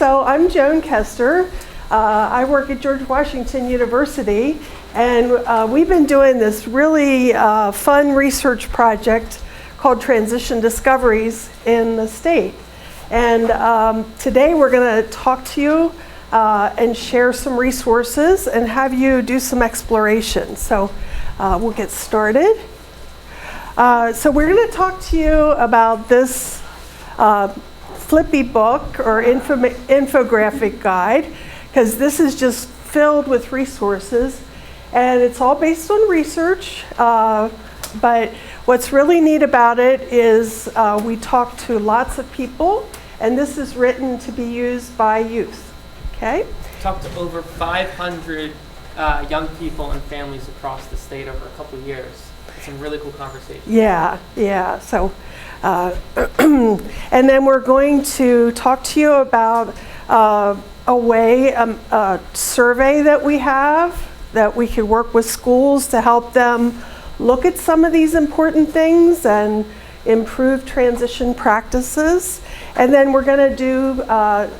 So I'm Joan Kester. I work at George Washington University, and we've been doing this really fun research project called Transition Discoveries in the state. And today we're going to talk to you and share some resources and have you do some exploration. So we'll get started. So we're going to talk to you about this flippy book or infographic guide, because this is just filled with resources, and it's all based on research. But what's really neat about it is we talk to lots of people, and this is written to be used by youth. Okay? Talked to over 500 young people and families across the state over a couple of years. Some really cool conversations. Yeah. So, and then we're going to talk to you about a survey that we have that we could work with schools to help them look at some of these important things and improve transition practices. And then we're going to do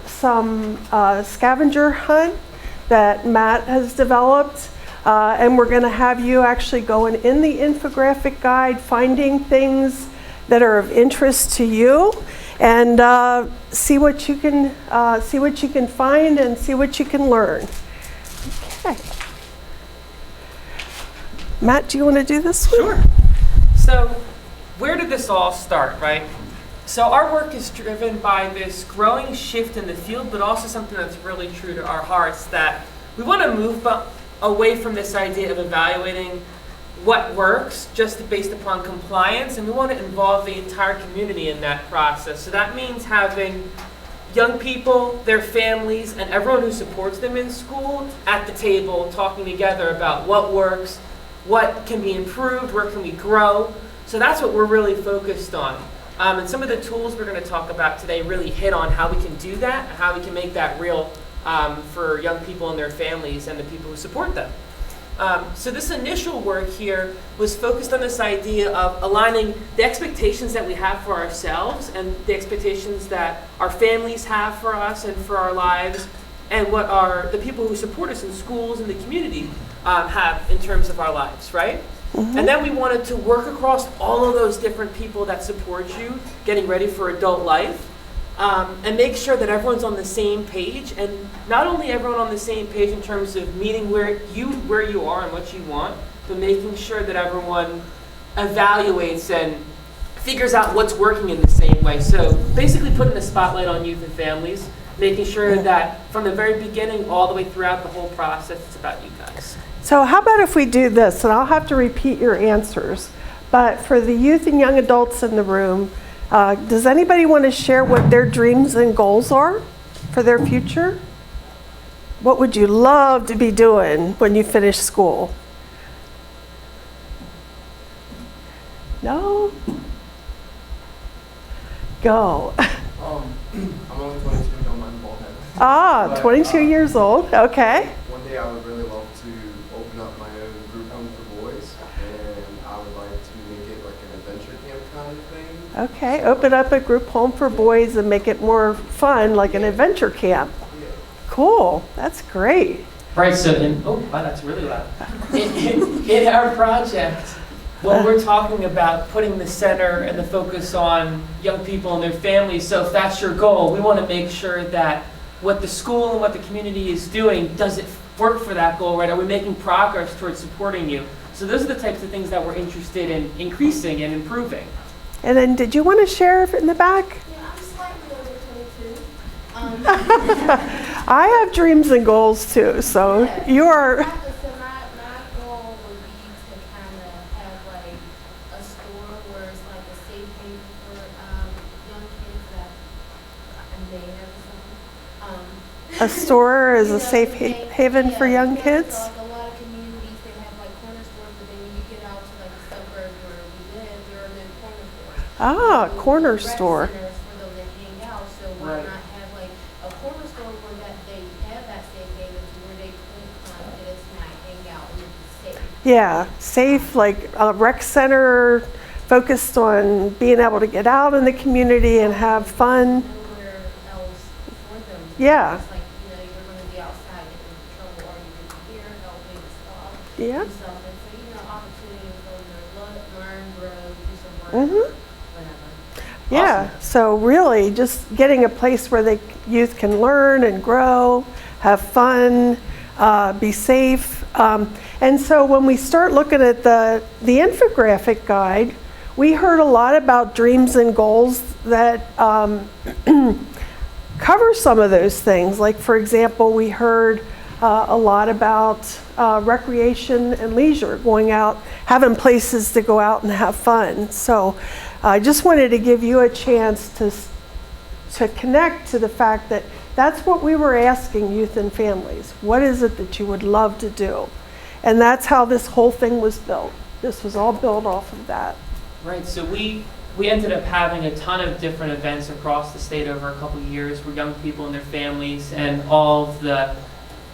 some scavenger hunt that Matt has developed. And we're going to have you actually going in the infographic guide, finding things that are of interest to you, and see what you can find and see what you can learn. Okay. Matt, do you want to do this one? Sure. So, where did this all start, right? So our work is driven by this growing shift in the field, but also something that's really true to our hearts, that we want to move away from this idea of evaluating what works just based upon compliance, and we want to involve the entire community in that process. So that means having young people, their families, and everyone who supports them in school at the table talking together about what works, what can be improved, where can we grow. So that's what we're really focused on. And some of the tools we're going to talk about today really hit on how we can do that and how we can make that real for young people and their families and the people who support them. So this initial work here was focused on this idea of aligning the expectations that we have for ourselves and the expectations that our families have for us and for our lives, and what the people who support us in schools and the community have in terms of our lives, right? Mm-hmm. And then we wanted to work across all of those different people that support you, getting ready for adult life. And make sure that everyone's on the same page, and not only everyone on the same page in terms of meeting where you are and what you want, but making sure that everyone evaluates and figures out what's working in the same way. So basically putting the spotlight on youth and families, making sure that from the very beginning all the way throughout the whole process, it's about you guys. So how about if we do this, and I'll have to repeat your answers, but for the youth and young adults in the room, does anybody want to share what their dreams and goals are for their future? What would you love to be doing when you finish school? No? Go. I'm only 22, don't mind the bald head. 22 years old, okay. One day I would really love to open up my own group home for boys, and I would like to make it like an adventure camp kind of thing. Okay, open up a group home for boys and make it more fun, like an adventure camp. Yeah. Cool, that's great. Right, so that's really loud. In our project, when we're talking about putting the center and the focus on young people and their families, so if that's your goal, we want to make sure that what the school and what the community is doing, does it work for that goal, right? Are we making progress towards supporting you? So those are the types of things that we're interested in increasing and improving. And then did you want to share in the back? Yeah, I'm slightly over 22. I have dreams and goals too, so Yeah. you are. So my goal would be to kind of have like a store where it's like a safe haven for young kids that may have some. A store is a safe they- haven for young yeah, kids? So like a lot of communities, they have like corner stores, but then when you get out to like the suburbs where we live, there are no corner stores. Corner Rec store. centers for them to hang out, so why Right. not have like a corner store where that they have that safe haven to where they can get a snack, hang out, and it's safe. Yeah, safe, like a rec center focused on being able to get out in the community and have fun. Nowhere else for them Yeah. It's like, you're gonna be outside getting in trouble, or you're gonna be here helping stuff, Yeah. do something. So, opportunity for them to learn, grow, do some work, Mhm. whatever. Yeah, so really just getting a place where the youth can learn and grow, have fun, be safe. And so when we start looking at the infographic guide, we heard a lot about dreams and goals that cover some of those things. Like, for example, we heard a lot about recreation and leisure, going out, having places to go out and have fun. So I just wanted to give you a chance to connect to the fact that that's what we were asking youth and families. What is it that you would love to do? And that's how this whole thing was built. This was all built off of that. Right, so we ended up having a ton of different events across the state over a couple of years where young people and their families and all of the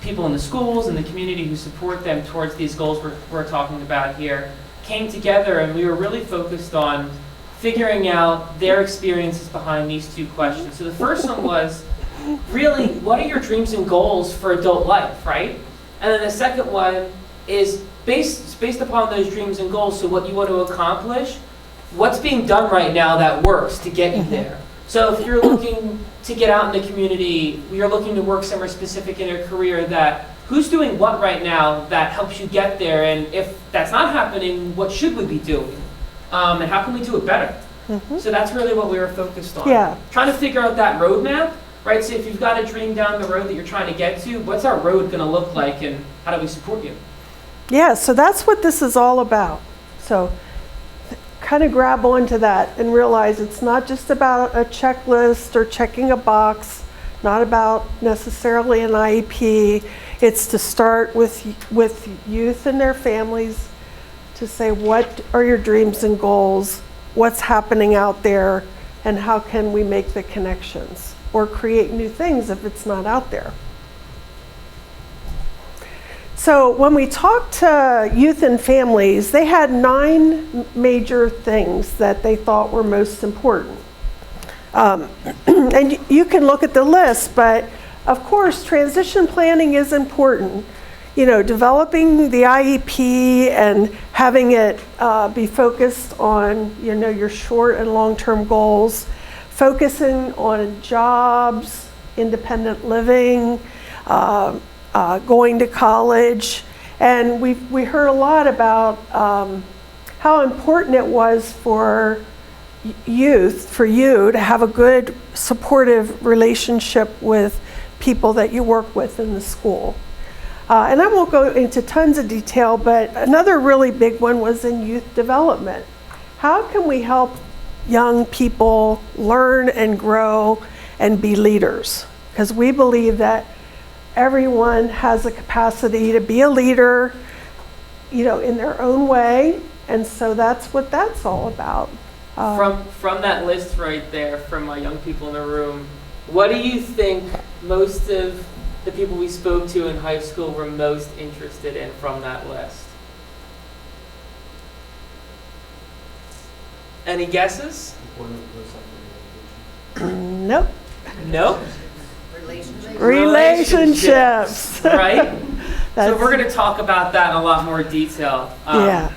people in the schools and the community who support them towards these goals we're talking about here came together, and we were really focused on figuring out their experiences behind these two questions. So the first one was, really, what are your dreams and goals for adult life, right? And then the second one is based upon those dreams and goals, so what you want to accomplish, what's being done right now that works to get you there. So if you're looking to get out in the community, you're looking to work somewhere specific in your career, that who's doing what right now that helps you get there, and if that's not happening, what should we be doing? And how can we do it better? So that's really what we were focused on. Yeah. Trying to figure out that roadmap, right? So if you've got a dream down the road that you're trying to get to, what's our road going to look like, and how do we support you? Yeah, so that's what this is all about. So kind of grab onto that and realize it's not just about a checklist or checking a box, not about necessarily an IEP. It's to start with youth and their families, to say, what are your dreams and goals? What's happening out there? And how can we make the connections or create new things if it's not out there? So when we talked to youth and families, they had 9 major things that they thought were most important. And you can look at the list, but of course, transition planning is important. Developing the IEP and having it be focused on, your short and long-term goals, focusing on jobs, independent living, going to college. And we heard a lot about how important it was for you to have a good supportive relationship with people that you work with in the school. And I won't go into tons of detail, but another really big one was in youth development. How can we help young people learn and grow and be leaders? Because we believe that everyone has a capacity to be a leader, in their own way. And so that's what that's all about. From that list right there, from my young people in the room, what do you think most of the people we spoke to in high school were most interested in from that list? Any guesses? Nope. Nope. Relationships. Right? So we're going to talk about that in a lot more detail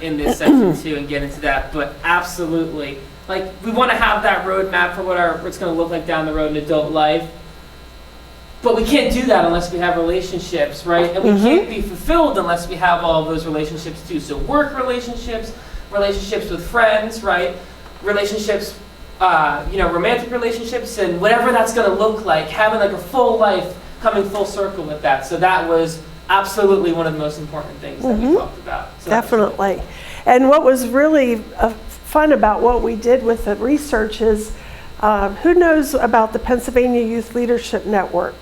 in this section too, and get into that. But absolutely, we want to have that roadmap for what it's going to look like down the road in adult life. But we can't do that unless we have relationships, right? And we can't be fulfilled unless we have all of those relationships too. So work relationships, relationships with friends, right? Relationships, romantic relationships, and whatever that's going to look like, having a full life coming full circle with that. So that was absolutely one of the most important things that we talked about. So definitely. And what was really fun about what we did with the research is, who knows about the Pennsylvania Youth Leadership Network?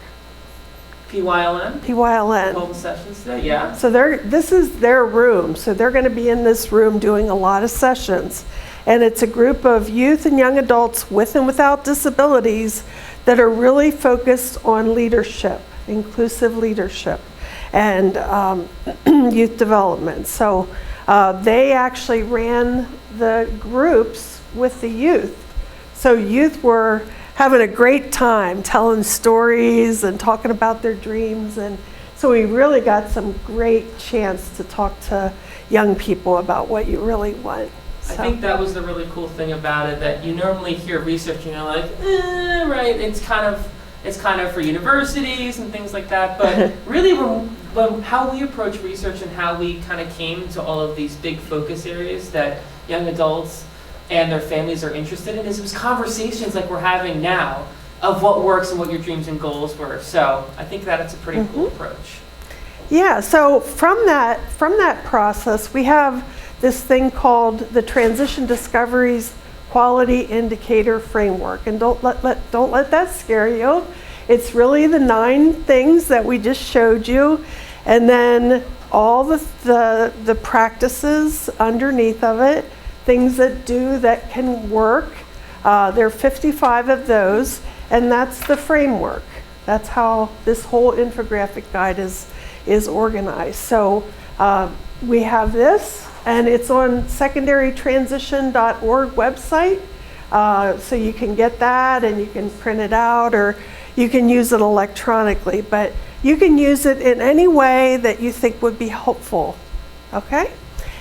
PYLN? PYLN. Golden Sessions today, yeah. So this is their room. So they're going to be in this room doing a lot of sessions. And it's a group of youth and young adults with and without disabilities that are really focused on leadership, inclusive leadership, and youth development. So they actually ran the groups with the youth. So youth having a great time telling stories and talking about their dreams. And so we really got some great chance to talk to young people about what you really want. I So. think that was the really cool thing about it, that you normally hear research and you're like, right, it's kind of for universities and things like that. But really, when how we approach research and how we kind of came to all of these big focus areas that young adults and their families are interested in, is it was conversations like we're having now of what works and what your dreams and goals were. So I think that it's a pretty cool approach. Yeah, so from that process, we have this thing called the Transition Discoveries Quality Indicator Framework. And don't let that scare you. It's really the 9 things that we just showed you, and then all the practices underneath of it, things that can work. There are 55 of those, and that's the framework. That's how this whole infographic guide is organized. So we have this, and it's on secondarytransition.org website. So you can get that, and you can print it out, or you can use it electronically. But you can use it in any way that you think would be helpful. Okay?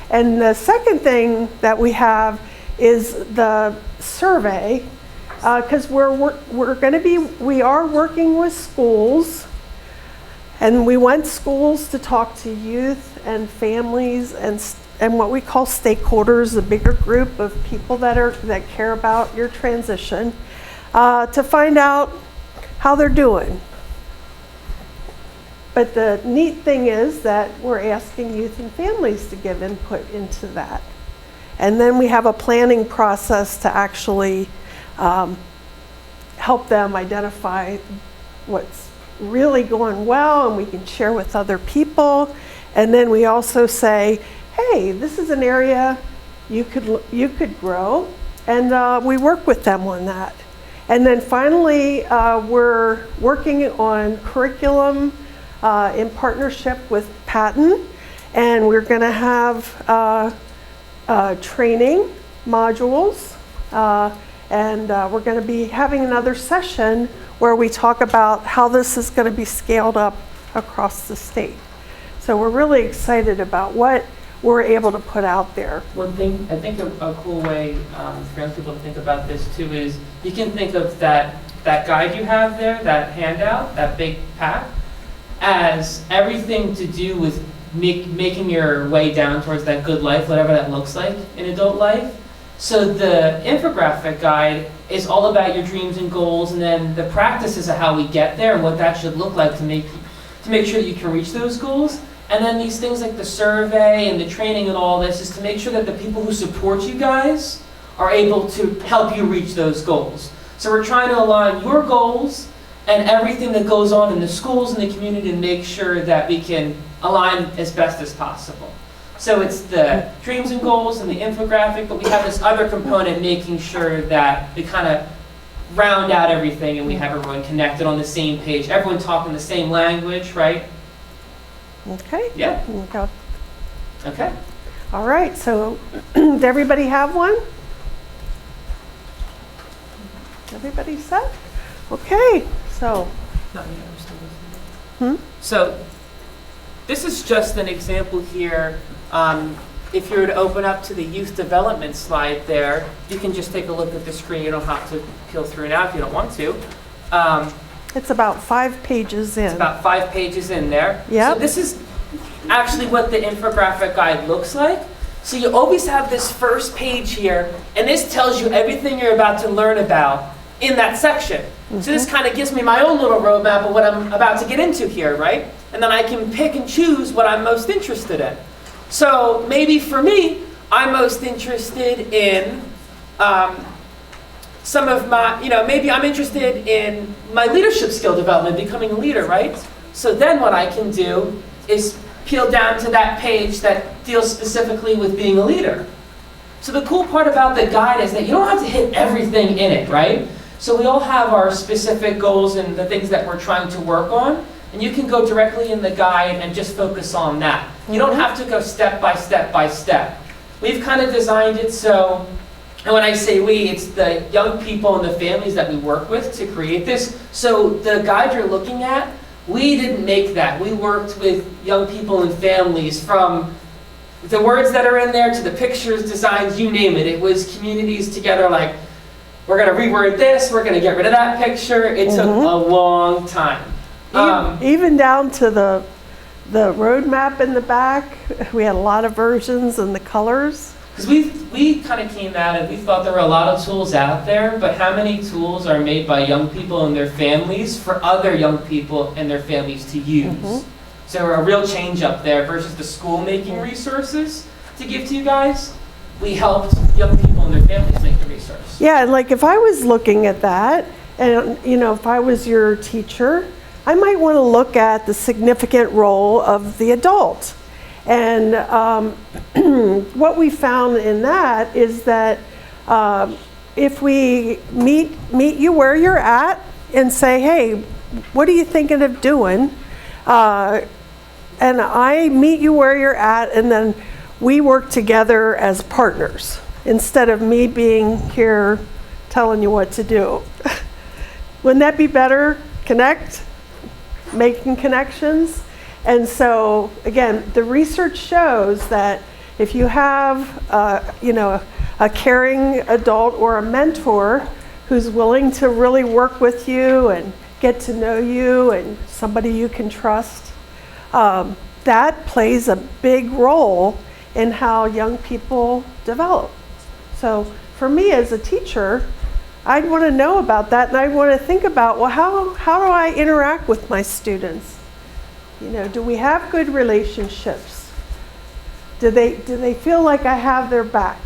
And the second thing that we have is the survey, because we are working with schools. And we want schools to talk to youth and families and what we call stakeholders, a bigger group of people that care about your transition, to find out how they're doing. But the neat thing is that we're asking youth and families to give input into that. And then we have a planning process to actually help them identify what's really going well, and we can share with other people. And then we also say, hey, this is an area you could grow, and we work with them on that. And then finally, we're working on curriculum in partnership with Patton, and we're going to have training modules, and we're going to be having another session where we talk about how this is going to be scaled up across the state. So we're really excited about what we're able to put out there. One thing, I think a cool way for young people to think about this too is you can think of that guide you have there, that handout, that big pack, as everything to do with making your way down towards that good life, whatever that looks like in adult life. So the infographic guide is all about your dreams and goals, and then the practices of how we get there and what that should look like to make sure that you can reach those goals. And then these things like the survey and the training and all this is to make sure that the people who support you guys are able to help you reach those goals. So we're trying to align your goals and everything that goes on in the schools and the community to make sure that we can align as best as possible. So it's the dreams and goals and the infographic, but we have this other component making sure that we kind of round out everything and we have everyone connected on the same page, everyone talking the same language, right? Okay? Yeah. Okay. Okay. All right, so does everybody have one? Everybody set? Okay, so. Not yet, I'm still listening. So this is just an example here. If you were to open up to the youth development slide there, you can just take a look at the screen. You don't have to peel through now if you don't want to. It's about 5 pages in. It's about 5 pages in there. Yep. So this is actually what the infographic guide looks like. So you always have this first page here, and this tells you everything you're about to learn about in that section. So this kind of gives me my own little roadmap of what I'm about to get into here, right? And then I can pick and choose what I'm most interested in. So maybe for me, I'm most interested in some of my, maybe I'm interested in my leadership skill development, becoming a leader, right? So then what I can do is peel down to that page that deals specifically with being a leader. So the cool part about the guide is that you don't have to hit everything in it, right? So we all have our specific goals and the things that we're trying to work on, and you can go directly in the guide and just focus on that. You don't have to go step by step by step. We've kind of designed it so And when I say we, it's the young people and the families that we work with to create this. So the guide you're looking at, we didn't make that. We worked with young people and families, from the words that are in there to the pictures, designs, you name it. It was communities together, like, we're going to reword this, we're going to get rid of that picture. It took a long time. Even down to the roadmap in the back, we had a lot of versions and the colors. Because we kind of came at it, we thought there were a lot of tools out there, but how many tools are made by young people and their families for other young people and their families to use? So a real change up there versus the school making resources to give to you guys. We helped young people and their families make the resource. Yeah, and like if I was looking at that, and if I was your teacher, I might want to look at the significant role of the adult. And what we found in that is that if we meet you where you're at and say, hey, what are you thinking of doing? And I meet you where you're at, and then we work together as partners instead of me being here telling you what to do. Wouldn't that be better? Connect, making connections. And so, again, the research shows that if you have, a caring adult or a mentor who's willing to really work with you and get to know you and somebody you can trust, that plays a big role in how young people develop. So for me as a teacher, I'd want to know about that, and I'd want to think about, well, how do I interact with my students? Do we have good relationships? Do they feel like I have their back?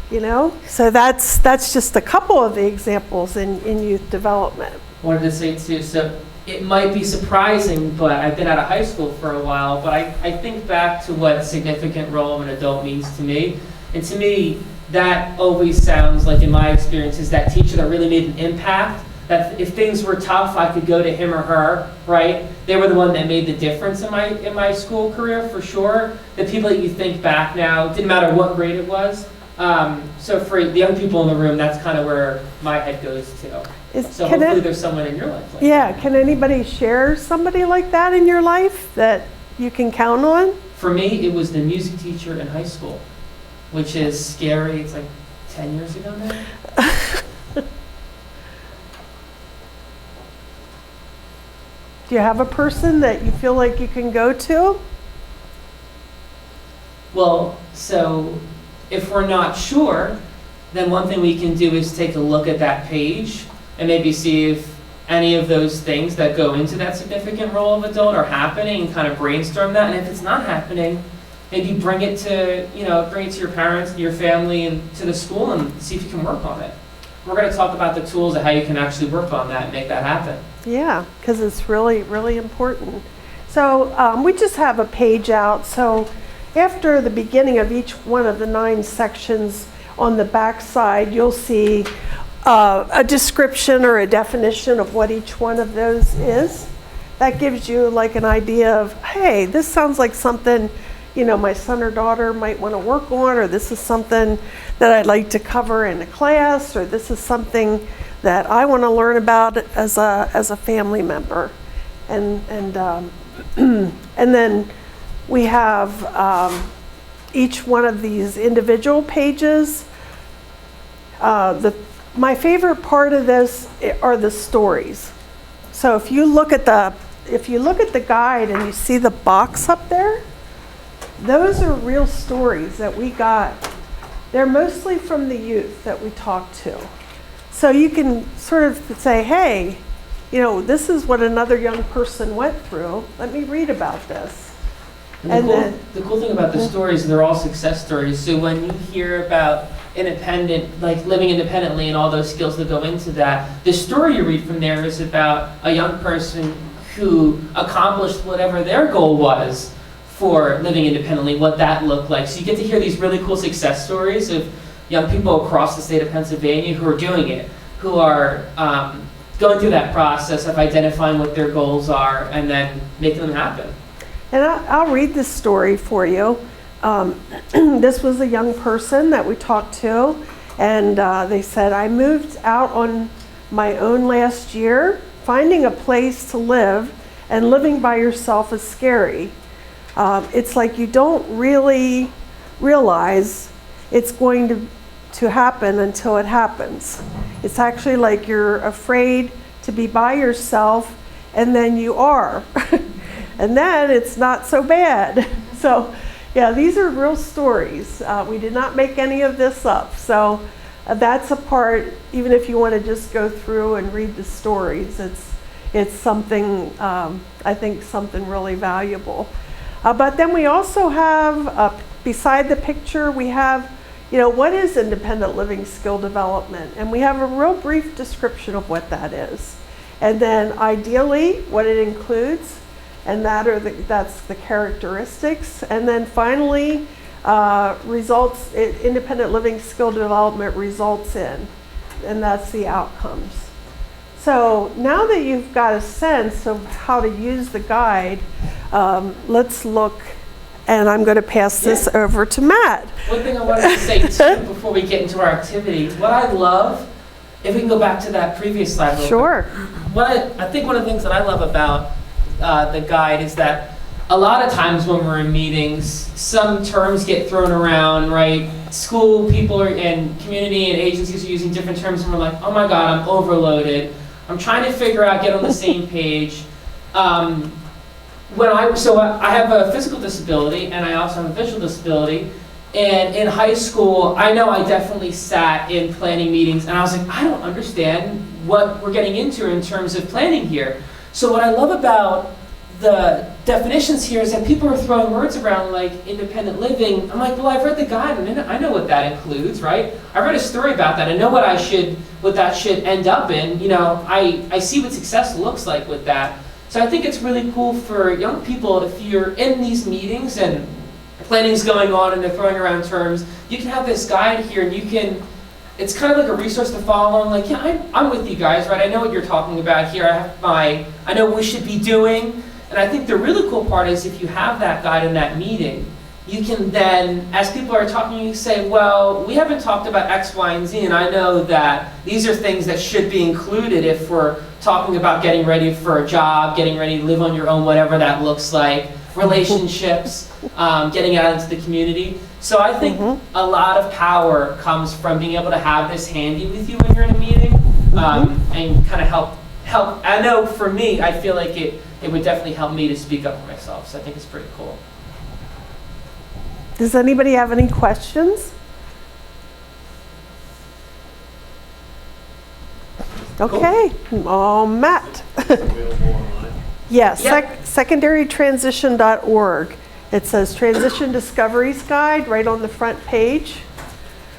So that's just a couple of the examples in youth development. I wanted to say too, so it might be surprising, but I've been out of high school for a while, but I think back to what significant role of an adult means to me. And to me, that always sounds like, in my experience, is that teacher that really made an impact, that if things were tough, I could go to him or her, right? They were the one that made the difference in my school career, for sure. The people that you think back now, didn't matter what grade it was. So for the young people in the room, that's kind of where my head goes to. So hopefully there's someone in your life like that. Can anybody share somebody like that in your life that you can count on? For me, it was the music teacher in high school, which is scary. It's like 10 years ago now. Do you have a person that you feel like you can go to? Well, so if we're not sure, then one thing we can do is take a look at that page and maybe see if any of those things that go into that significant role of adult are happening, and kind of brainstorm that. And if it's not happening, maybe bring it to your parents, your family, and to the school, and see if you can work on it. We're going to talk about the tools of how you can actually work on that and make that happen. Yeah, because it's really, really important. So we just have a page out. So after the beginning of each one of the 9 sections, on the back side, you'll see a description or a definition of what each one of those is. That gives you like an idea of, hey, this sounds like something my son or daughter might want to work on, or this is something that I'd like to cover in a class, or this is something that I want to learn about as a family member. And then we have each one of these individual pages. My favorite part of this are the stories. So if you look at the guide and you see the box up there, those are real stories that we got. They're mostly from the youth that we talked to. So you can sort of say, hey, this is what another young person went through. Let me read about this. And the cool thing about the stories, they're all success stories. So when you hear about living independently and all those skills that go into that, the story you read from there is about a young person who accomplished whatever their goal was for living independently, what that looked like. So you get to hear these really cool success stories of young people across the state of Pennsylvania who are doing it, who are going through that process of identifying what their goals are and then making them happen. And I'll read this story for you. This was a young person that we talked to, And they said, I moved out on my own last year. Finding a place to live and living by yourself is scary. It's like you don't really realize it's going to happen until it happens. It's actually like you're afraid to be by yourself, and then you are. And then it's not so bad. So yeah, these are real stories. We did not make any of this up. So that's a part, even if you want to just go through and read the stories, it's something, I think something really valuable. But then we also have, beside the picture, we have, what is independent living skill development? And we have a real brief description of what that is. And then ideally, what it includes, and that's the characteristics. And then finally, results, independent living skill development results in, and that's the outcomes. So now that you've got a sense of how to use the guide, let's look, and I'm going to pass this over to Matt. One thing I wanted to say too before we get into our activity, what I love, if we can go back to that previous slide real Sure. quick. I think one of the things that I love about the guide is that a lot of times when we're in meetings, some terms get thrown around, right? School people and community and agencies are using different terms, and we're like, oh my God, I'm overloaded. I'm trying to figure out, get on the same page. I have a physical disability, and I also have a visual disability. And in high school, I know I definitely sat in planning meetings, and I was like, I don't understand what we're getting into in terms of planning here. So what I love about the definitions here is that people are throwing words around like independent living. I'm like, well, I've read the guide and I know what that includes, right? I read a story about that. I know what that should end up in. I see what success looks like with that. So I think it's really cool for young people, if you're in these meetings and planning's going on and they're throwing around terms, you can have this guide here and it's kind of like a resource to follow along. Like, yeah, I'm with you guys, right? I know what you're talking about here. I know what we should be doing. And I think the really cool part is if you have that guide in that meeting, you can then, as people are talking, you say, well, we haven't talked about X, Y, and Z, and I know that these are things that should be included if we're talking about getting ready for a job, getting ready to live on your own, whatever that looks like, relationships, getting out into the community. So I think a lot of power comes from being able to have this handy with you when you're in a meeting, and kind of help. I know for me, I feel like it would definitely help me to speak up for myself. So I think it's pretty cool. Does anybody have any questions? Okay, Matt. Yes, secondarytransition.org. It says Transition Discoveries Guide right on the front page.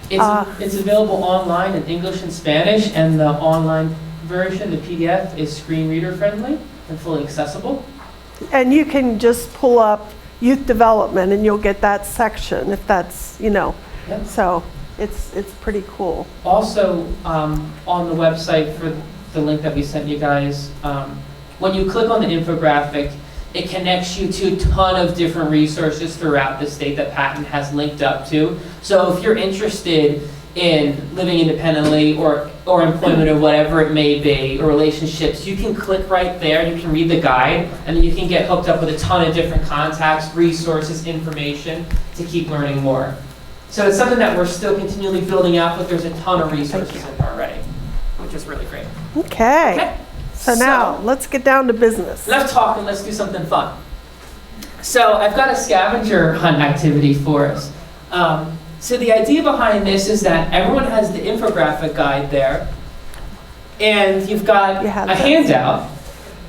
It's available online in English and Spanish, and the online version, the PDF, is screen reader friendly and fully accessible. And you can just pull up youth development and you'll get that section if that's, Yep. So it's pretty cool. Also, on the website for the link that we sent you guys, when you click on the infographic, it connects you to a ton of different resources throughout the state that Patton has linked up to. So if you're interested in living independently or employment or whatever it may be, or relationships, you can click right there, you can read the guide, and then you can get hooked up with a ton of different contacts, resources, information to keep learning more. So it's something that we're still continually building out, but there's a ton of resources in there already, which is really great. Okay. So now let's get down to business. Enough talking, let's do something fun. So I've got a scavenger hunt activity for us. So the idea behind this is that everyone has the infographic guide there, and you've got a handout.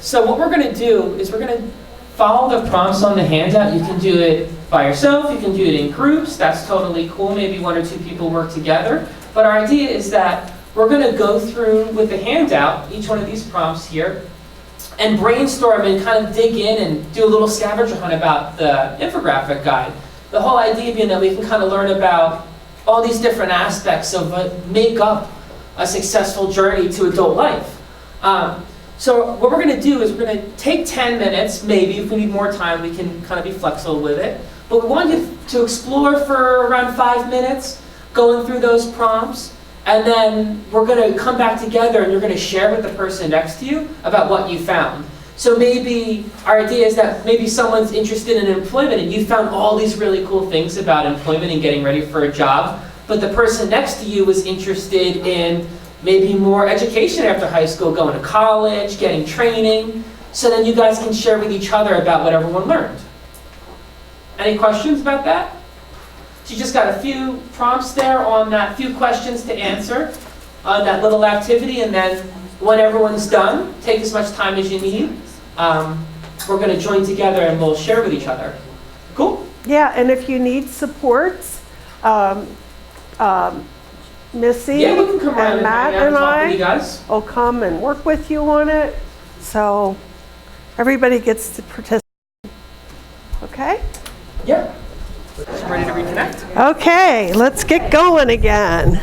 So what we're going to do is we're going to follow the prompts on the handout. You can do it by yourself, you can do it in groups, that's totally cool. Maybe one or two people work together. But our idea is that we're going to go through with the handout, each one of these prompts here, and brainstorm and kind of dig in and do a little scavenger hunt about the infographic guide. The whole idea being that we can kind of learn about all these different aspects of what make up a successful journey to adult life. So what we're going to do is we're going to take 10 minutes, maybe if we need more time we can kind of be flexible with it. But we want you to explore for around 5 minutes, going through those prompts, And then we're going to come back together and you're going to share with the person next to you about what you found. So maybe our idea is that maybe someone's interested in employment and you found all these really cool things about employment and getting ready for a job, but the person next to you was interested in maybe more education after high school, going to college, getting training. So then you guys can share with each other about what everyone learned. Any questions about that? So you just got a few prompts there on that, few questions to answer on that little activity, and then when everyone's done, take as much time as you need. We're going to join together and we'll share with each other. Cool? Yeah, and if you need supports, Missy Yeah, we can come around and Matt hang out and talk with you I guys. will come and work with you on it. So everybody gets to participate. Okay? Yeah. Ready to reconnect? Okay, let's get going again.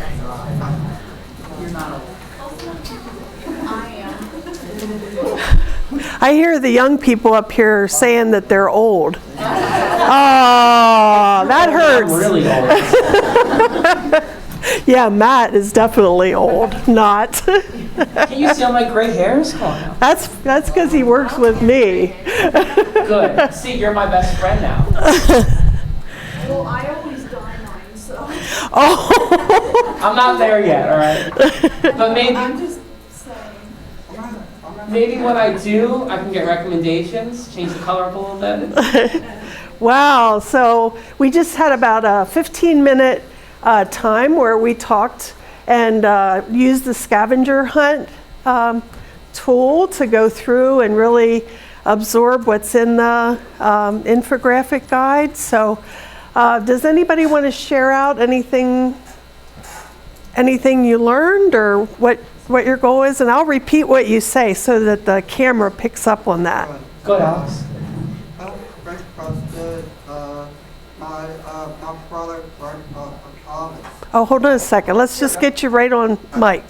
I hear the young people up here saying that they're old. Oh, that hurts. I'm really old. Yeah, Matt is definitely old. Not. Can you see all my gray hairs? Come on now. That's because he works with me. Good. See, you're my best friend now. Well, I always dye mine, so Oh. I'm not there yet, all right? But I'm just saying. maybe when I do, I can get recommendations, change the color up a little bit. Wow. So we just had about a 15-minute time where we talked and used the scavenger hunt tool to go through and really absorb what's in the infographic guide. So does anybody want to share out anything you learned or what your goal is? And I'll repeat what you say so that the camera picks up on that. Go ahead, Alex. My brother worked on college. Oh, hold on a second. Let's just get you right on mic.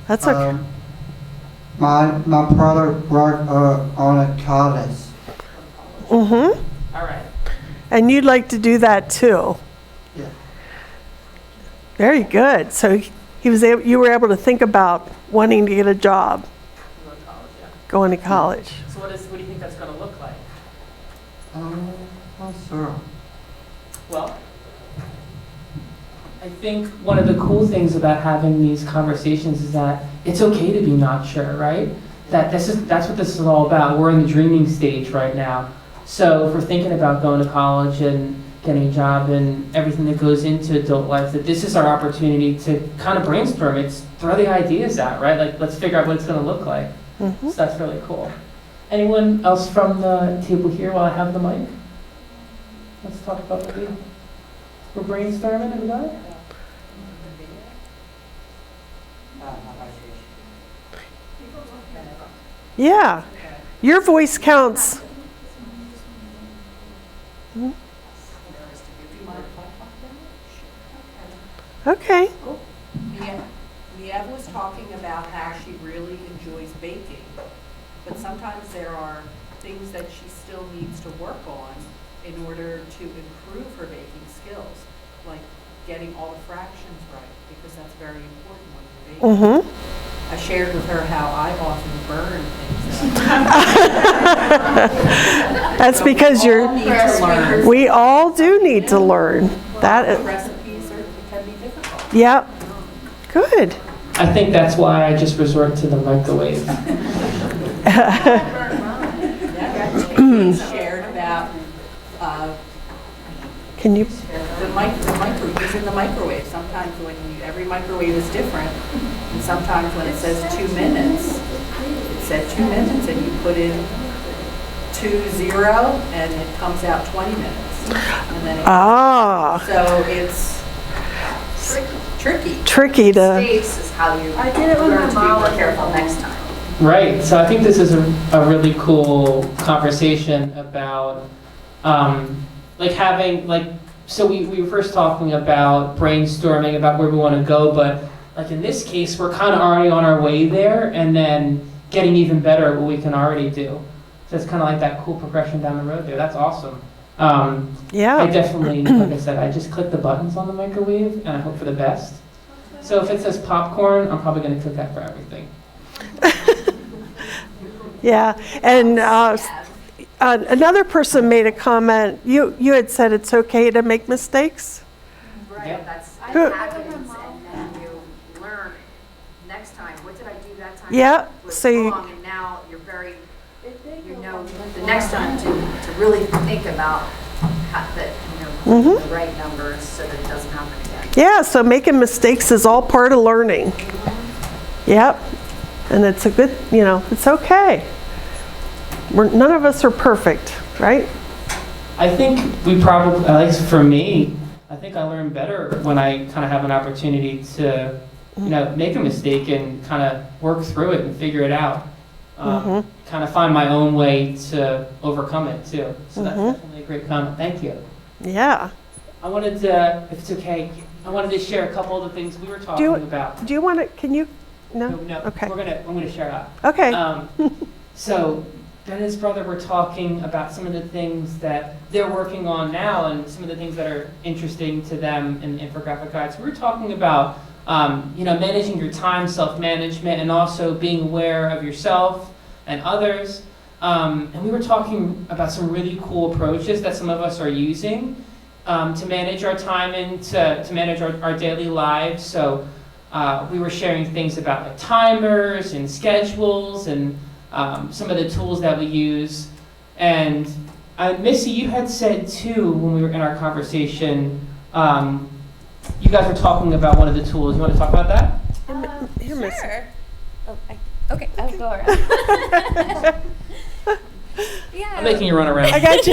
That's okay. My brother worked on a college. Mm-hmm. All right. And you'd like to do that too. Yeah. Very good. So you were able to think about wanting to get a job, Go to college, yeah. going to college. So what do you think that's going to look like? Not sure. Well, I think one of the cool things about having these conversations is that it's okay to be not sure, right? That's what this is all about. We're in the dreaming stage right now. So if we're thinking about going to college and getting a job and everything that goes into adult life, that this is our opportunity to kind of brainstorm. It's throw the ideas out, right? Like, let's figure out what it's going to look like. Mm-hmm. So that's really cool. Anyone else from the table here while I have the mic? Let's talk about what we're brainstorming, everybody? Yeah. Your voice counts. Okay. Miev was talking about how she really enjoys baking, but sometimes there are things that she still needs to work on in order to improve her baking skills, like getting all the fractions right, because that's very important when you're baking. Mm-hmm. I shared with her how I often burn things. That's because we all do need to learn. That Recipes can be difficult. Yep. Good. I think that's why I just resort to the microwave. Shared about Can you? using the microwave. Sometimes every microwave is different, and sometimes when it says 2 minutes, it said 2 minutes, and you put in 20, and it comes out 20 minutes, and then so it's tricky. Tricky to. Space is how you I did it with learn my to be mom. more careful next time. Right, so I think this is a really cool conversation about like having, like, so we were first talking about brainstorming about where we want to go, but like in this case, we're kind of already on our way there and then getting even better at what we can already do. So it's kind of like that cool progression down the road there. That's awesome. Yeah. I definitely, like I said, I just click the buttons on the microwave and I hope for the best. So if it says popcorn, I'm probably going to cook that for everything. Yeah, and another person made a comment. You had said it's okay to make mistakes. Right, Yep. that's Good. happens, and then you learn next time, what did I do that time? Yeah, Was so you- wrong, and now you're you know, the next time to really think about the right numbers so that it doesn't happen again. Yeah, so making mistakes is all part of learning. Yep, and it's a good, it's okay. None of us are perfect, right? I think we probably, at least for me, I think I learn better when I kind of have an opportunity to, make a mistake and kind of work through it and figure it out. Kind of find my own way to overcome it too. So that's definitely a great comment. Thank you. Yeah. I wanted to, if it's okay, I wanted to share a couple of the things we were talking about. Do you want to, can you, no? No, Okay. I'm gonna share that. Okay. So Ben and his brother were talking about some of the things that they're working on now and some of the things that are interesting to them in the infographic guides. We were talking about managing your time, self-management, and also being aware of yourself and others. And we were talking about some really cool approaches that some of us are using to manage our time and to manage our daily lives. So we were sharing things about like timers and schedules and some of the tools that we use. And Missy, you had said too when we were in our conversation, you guys were talking about one of the tools. You want to talk about that? Here, Miss. Sure. Okay, I'll go around. Yeah. I'm making you run around. I got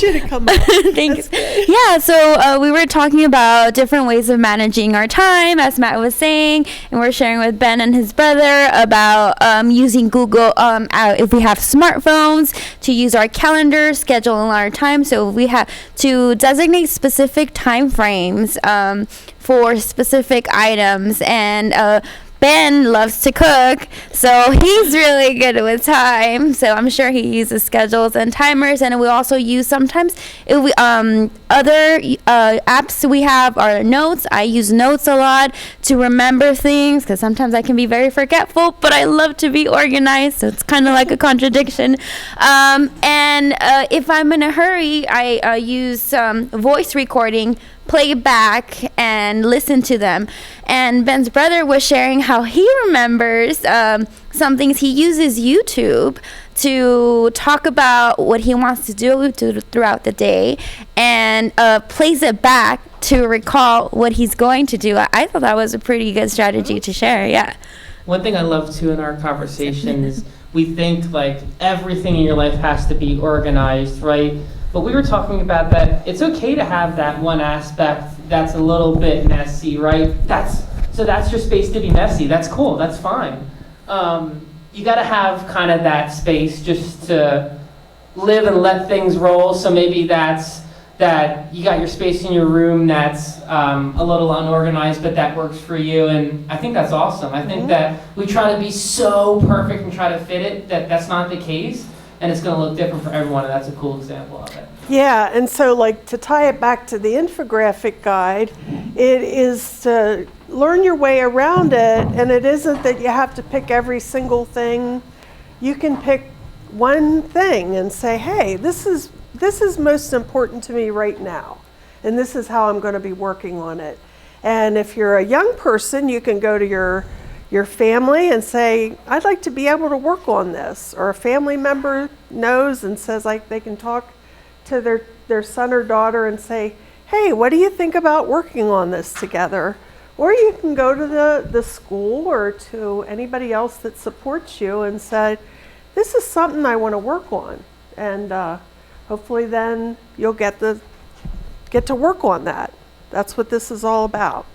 you to come up. Thanks. Yeah, so we were talking about different ways of managing our time, as Matt was saying, and we're sharing with Ben and his brother about using Google, if we have smartphones, to use our calendar, schedule our time. So we have to designate specific time frames for specific items, and Ben loves to cook, so he's really good with time. So I'm sure he uses schedules and timers, and we also use sometimes other apps we have are notes. I use notes a lot to remember things because sometimes I can be very forgetful, but I love to be organized, so it's kind of like a contradiction. And if I'm in a hurry, I use voice recording, play back and listen to them. And Ben's brother was sharing how he remembers some things. He uses YouTube to talk about what he wants to do throughout the day and plays it back to recall what he's going to do. I thought that was a pretty good strategy to share. Yeah. One thing I love too in our conversation is we think like everything in your life has to be organized, right? But we were talking about that it's okay to have that one aspect that's a little bit messy, right? That's your space to be messy. That's cool. That's fine. You got to have kind of that space just to live and let things roll. So maybe that's that you got your space in your room that's a little unorganized, but that works for you. And I think that's awesome. I think that we try to be so perfect and try to fit it that's not the case. And it's going to look different for everyone, and that's a cool example of it. Yeah, and so like to tie it back to the infographic guide, it is to learn your way around it, and it isn't that you have to pick every single thing. You can pick one thing and say, hey, this is most important to me right now, and this is how I'm going to be working on it. And if you're a young person, you can go to your family and say, I'd like to be able to work on this. Or a family member knows and says like they can talk to their son or daughter and say, hey, what do you think about working on this together? Or you can go to the school or to anybody else that supports you and say, this is something I want to work on. And hopefully then you'll get to work on that. That's what this is all about.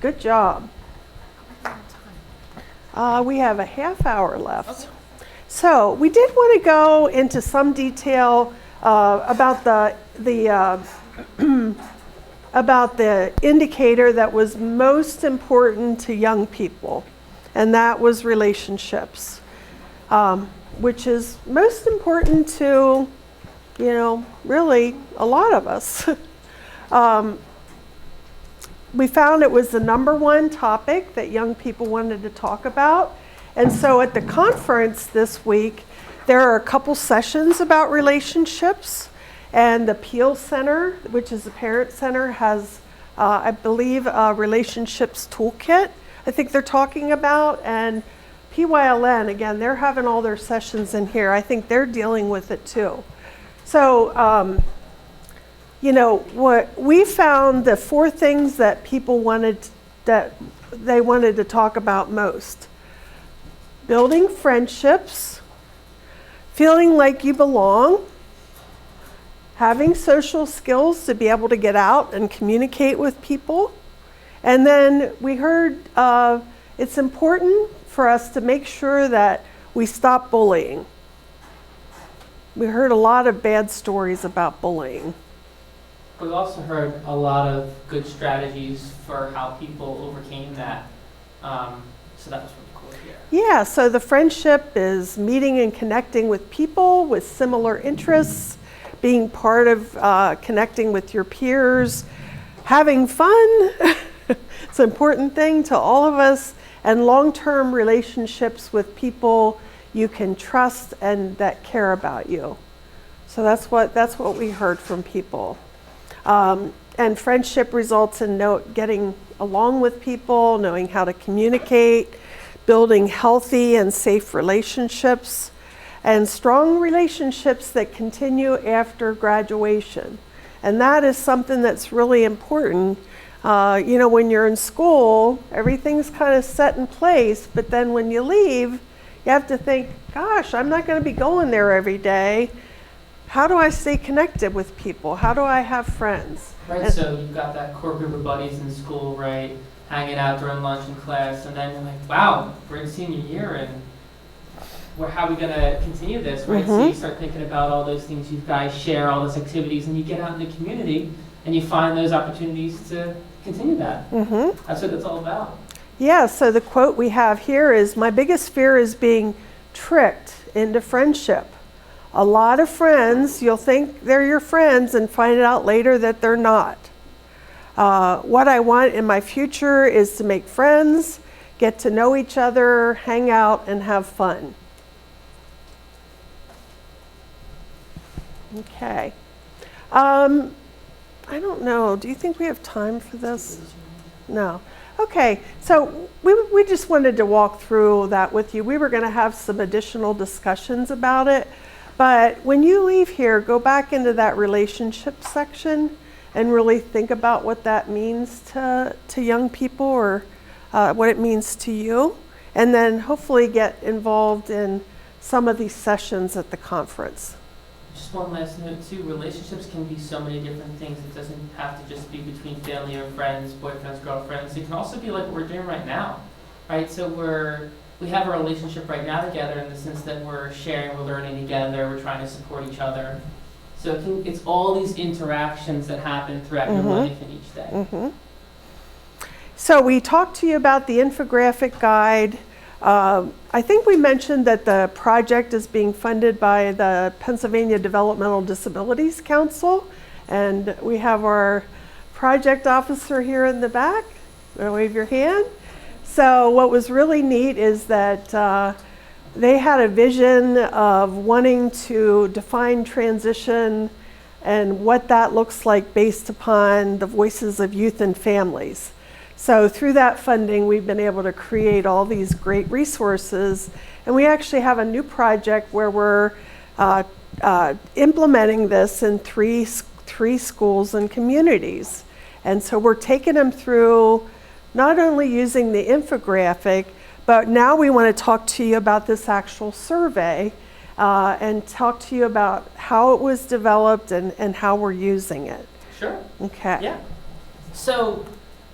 Good job. We have a half hour left. Okay. So we did want to go into some detail about about the indicator that was most important to young people, and that was relationships, which is most important to, really a lot of us. we found it was the #1 topic that young people wanted to talk about. And so at the conference this week, there are a couple sessions about relationships, and the Peel Center, which is the Parent Center, has, I believe, a relationships toolkit I think they're talking about, and PYLN, again, they're having all their sessions in here. I think they're dealing with it too. So, you know, what we found, the 4 things that people wanted, that they wanted to talk about most: building friendships, feeling like you belong, having social skills to be able to get out and communicate with people. And then we heard it's important for us to make sure that we stop bullying. We heard a lot of bad stories about bullying. We also heard a lot of good strategies for how people overcame that. So that was really cool to hear. Yeah, so the friendship is meeting and connecting with people with similar interests, being part of connecting with your peers, having fun. It's an important thing to all of us, and long-term relationships with people you can trust and that care about you. So that's what we heard from people. And friendship results in getting along with people, knowing how to communicate, building healthy and safe relationships, and strong relationships that continue after graduation. And that is something that's really important. You know, when you're in school, everything's kind of set in place, but then when you leave, you have to think, gosh, I'm not going to be going there every day. How do I stay connected with people? How do I have friends? Right, so you've got that core group of buddies in school, right, hanging out during lunch and class, and then you're like, wow, we're in senior year, and how are we going to continue this, right? So you start thinking about all those things you guys share, all those activities, and you get out in the community, and you find those opportunities to continue that. That's what it's all about. Yeah, so the quote we have here is, "My biggest fear is being tricked into friendship. A lot of friends, you'll think they're your friends and find out later that they're not. What I want in my future is to make friends, get to know each other, hang out, and have fun." Okay. I don't know. Do you think we have time for this? No. Okay. So we just wanted to walk through that with you. We were going to have some additional discussions about it. But when you leave here, go back into that relationship section and really think about what that means to young people, or what it means to you. And then hopefully get involved in some of these sessions at the conference. Just one last note too, relationships can be so many different things. It doesn't have to just be between family or friends, boyfriends, girlfriends. It can also be like what we're doing right now, right? So we have a relationship right now together in the sense that we're sharing, we're learning together, we're trying to support each other. So it's all these interactions that happen throughout your life and each day. So we talked to you about the infographic guide. I think we mentioned that the project is being funded by the Pennsylvania Developmental Disabilities Council, and we have our project officer here in the back. Wave your hand. So what was really neat is that they had a vision of wanting to define transition and what that looks like based upon the voices of youth and families. So through that funding, we've been able to create all these great resources. And we actually have a new project where we're implementing this in three schools and communities. And so we're taking them through not only using the infographic, but now we want to talk to you about this actual survey and talk to you about how it was developed and how we're using it. Sure. Okay. Yeah. So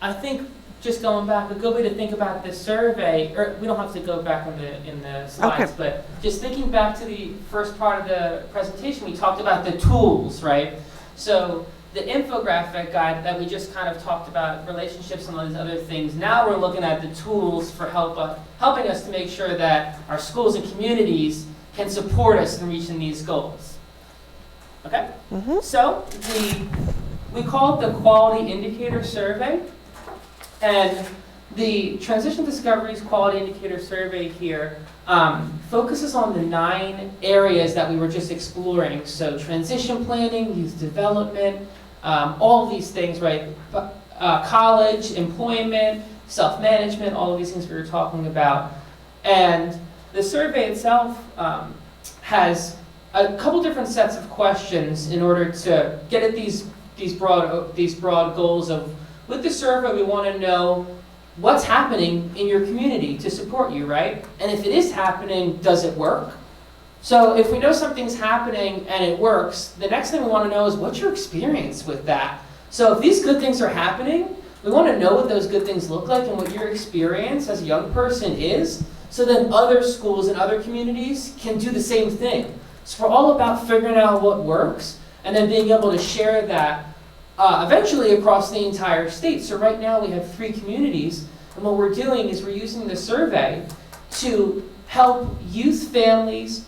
I think just going back, a good way to think about this survey, or we don't have to go back in the slides, Okay. but just thinking back to the first part of the presentation, we talked about the tools, right? So the infographic guide that we just kind of talked about, relationships and all these other things, now we're looking at the tools for helping us to make sure that our schools and communities can support us in reaching these goals. Okay? So we call it the Quality Indicator Survey. And the Transition Discoveries Quality Indicator Survey here focuses on the 9 areas that we were just exploring. So transition planning, youth development, all of these things, right? College, employment, self-management, all of these things we were talking about. And the survey itself has a couple different sets of questions in order to get at these broad goals of, with the survey, we want to know what's happening in your community to support you, right? And if it is happening, does it work? So if we know something's happening and it works, the next thing we want to know is what's your experience with that? So if these good things are happening, we want to know what those good things look like and what your experience as a young person is, so then other schools and other communities can do the same thing. So we're all about figuring out what works and then being able to share that eventually across the entire state. So right now we have 3 communities, and what we're doing is we're using the survey to help youth, families,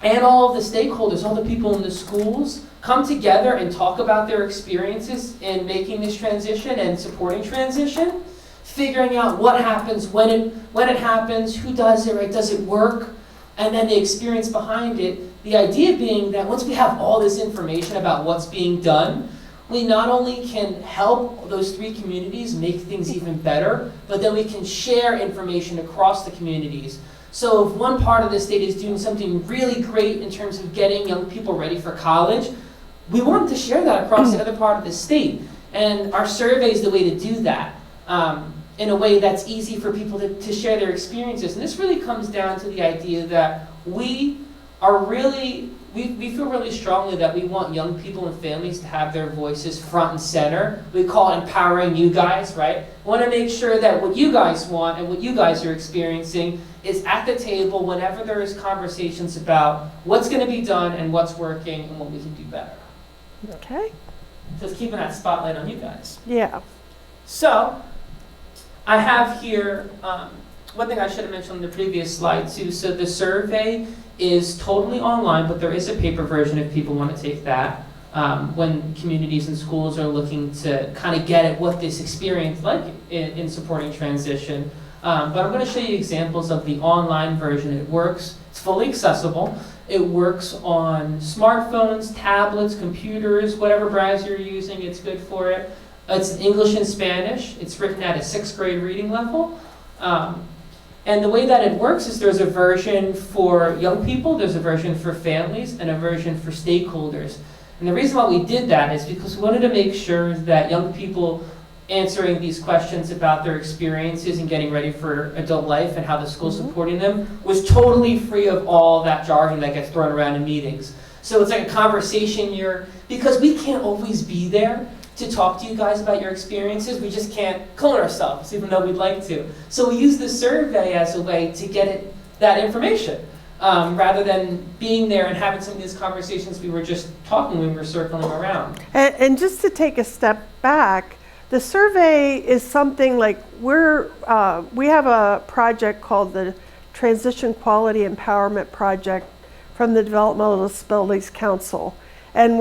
and all of the stakeholders, all the people in the schools, come together and talk about their experiences in making this transition and supporting transition, figuring out what happens, when it happens, who does it, right? Does it work? And then the experience behind it. The idea being that once we have all this information about what's being done, we not only can help those 3 communities make things even better, but then we can share information across the communities. So if one part of the state is doing something really great in terms of getting young people ready for college, we want to share that across the other part of the state. And our survey is the way to do that in a way that's easy for people to share their experiences. And this really comes down to the idea that we feel really strongly that we want young people and families to have their voices front and center. We call it empowering you guys, right? We want to make sure that what you guys want and what you guys are experiencing is at the table whenever there is conversations about what's going to be done and what's working and what we can do better. Okay. Just keeping that spotlight on you guys. Yeah. So, I have here, one thing I should have mentioned on the previous slide too. So the survey is totally online, but there is a paper version if people want to take that. When communities and schools are looking to kind of get at what this experience like in supporting transition. But I'm going to show you examples of the online version. It works, it's fully accessible. It works on smartphones, tablets, computers, whatever browser you're using, it's good for it. It's English and Spanish. It's written at a 6th grade reading level. And the way that it works is there's a version for young people, there's a version for families, and a version for stakeholders. And the reason why we did that is because we wanted to make sure that young people answering these questions about their experiences and getting ready for adult life and how the school's supporting them was totally free of all that jargon that gets thrown around in meetings. So it's like a conversation because we can't always be there to talk to you guys about your experiences. We just can't clone ourselves, even though we'd like to. So we use the survey as a way to get that information, rather than being there and having some of these conversations we were just talking when we were circling around. And just to take a step back, the survey is something like we have a project called the Transition Quality Empowerment Project from the Developmental Disabilities Council. And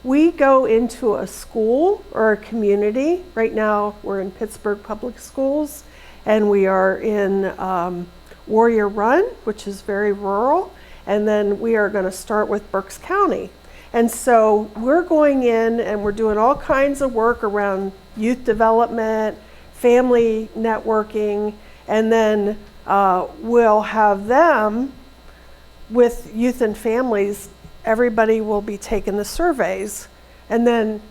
we go into a school or a community. Right now we're in Pittsburgh Public Schools, and we are in Warrior Run, which is very rural, and then we are going to start with Berks County. And so we're going in and we're doing all kinds of work around youth development, family networking, and then we'll have them with youth and families. Everybody will be taking the surveys, and then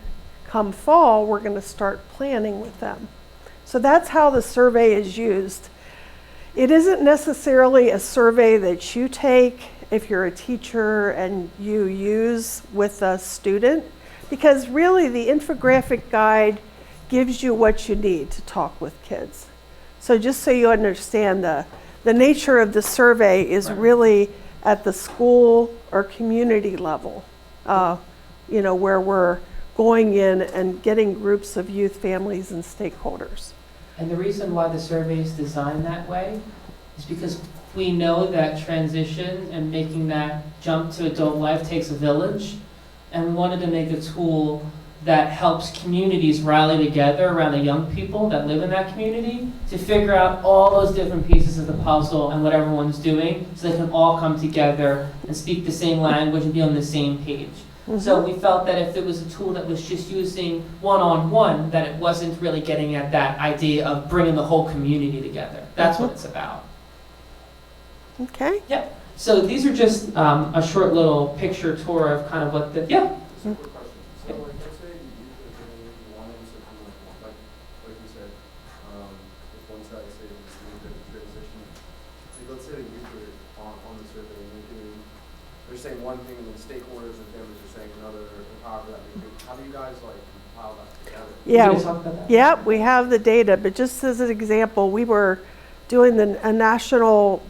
come fall, we're going to start planning with them. So that's how the survey is used. It isn't necessarily a survey that you take if you're a teacher and you use with a student, because really the infographic guide gives you what you need to talk with kids. So just so you understand, the nature of the survey is really at the school or community level, where we're going in and getting groups of youth, families, and stakeholders. And the reason why the survey is designed that way is because we know that transition and making that jump to adult life takes a village, and we wanted to make a tool that helps communities rally together around the young people that live in that community to figure out all those different pieces of the puzzle and what everyone's doing so they can all come together and speak the same language and be on the same page. So we felt that if there was a tool that was just using one-on-one, that it wasn't really getting at that idea of bringing the whole community together. That's what it's about. Okay. Yep. So these are just a short little picture tour of kind of what the, yeah. So quick question. So like, let's say you use it in one instance, like you said, if one side say it's a transition, like let's say the youth are on the survey and they're saying one thing and then stakeholders and families are saying another, or however that may be. How do you guys like compile that together? You gonna talk about that? Yeah, we have the data, but just as an example, we were doing a national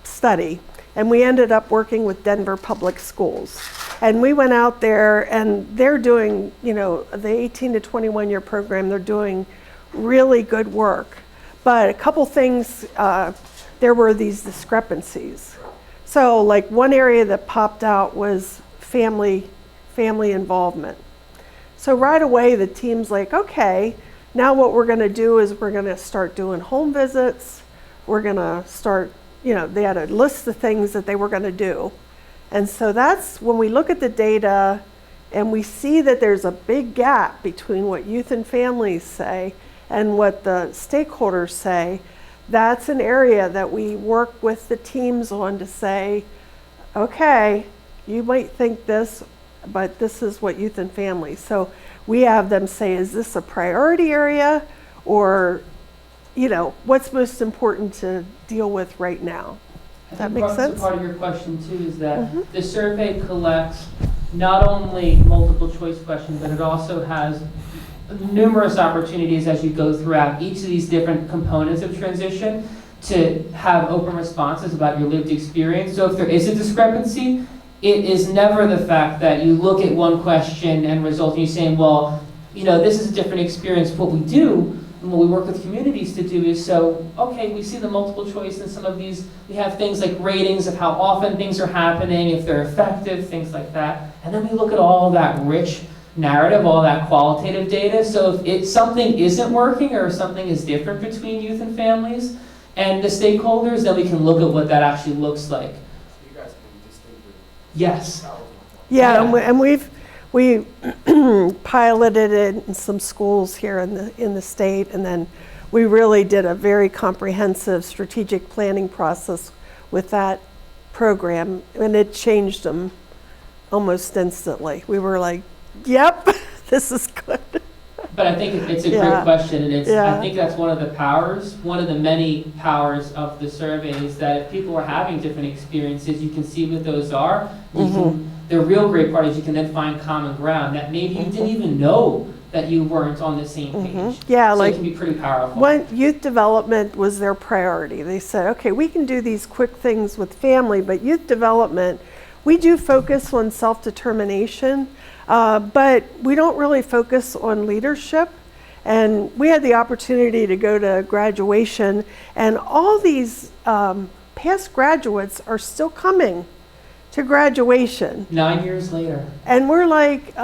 study, and we ended up working with Denver Public Schools. And we went out there, and they're doing, you know, the 18 to 21 year program, they're doing really good work. But a couple things, there were these discrepancies. So like one area that popped out was family involvement. So right away the team's like, okay, now what we're gonna do is we're gonna start doing home visits. We're gonna start, you know, they had a list of things that they were gonna do. And so that's when we look at the data and we see that there's a big gap between what youth and families say and what the stakeholders say. That's an area that we work with the teams on to say, okay, you might think this, but this is what youth and families. So we have them say, is this a priority area, or, you know, what's most important to deal with right now? Does that make sense? Part of your question too is that the survey collects not only multiple choice questions, but it also has numerous opportunities as you go throughout each of these different components of transition to have open responses about your lived experience. So if there is a discrepancy, it is never the fact that you look at one question and result in you saying, well, you know, this is a different experience. What we do and what we work with communities to do is okay, we see the multiple choice in some of these. We have things like ratings of how often things are happening, if they're effective, things like that. And then we look at all of that rich narrative, all that qualitative data. So if something isn't working or something is different between youth and families and the stakeholders, then we can look at what that actually looks like. So you guys can distinguish. Yes. Yeah, and we piloted it in some schools here in the state, and then we really did a very comprehensive strategic planning process with that program, and it changed them almost instantly. We were like, yep, this is good. But I think it's a great question, and I think that's one of the many powers of the survey is that if people are having different experiences, you can see what those are. The real great part is you can then find common ground that maybe you didn't even know that you weren't on the same page. Yeah, so like it can be pretty powerful. when youth development was their priority. They said, okay, we can do these quick things with family, but youth development, we do focus on self-determination, but we don't really focus on leadership. And we had the opportunity to go to graduation, and all these past graduates are still coming to graduation. 9 years later. And we're like,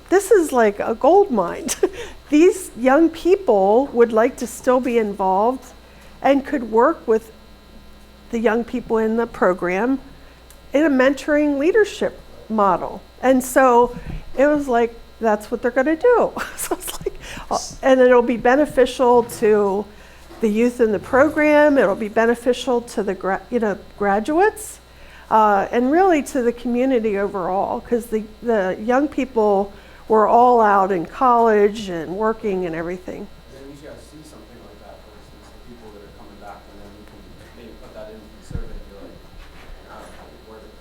this is like a gold mine. These young people would like to still be involved and could work with the young people in the program in a mentoring leadership model. And so it was like, that's what they're going to do. So it's like, and it'll be beneficial to the youth in the program. It'll be beneficial to the graduates, and really to the community overall, because the young people were all out in college and working and everything. And then you guys see something like that, for instance, the people that are coming back, and then you can maybe put that into the survey and be like, I don't know how you word it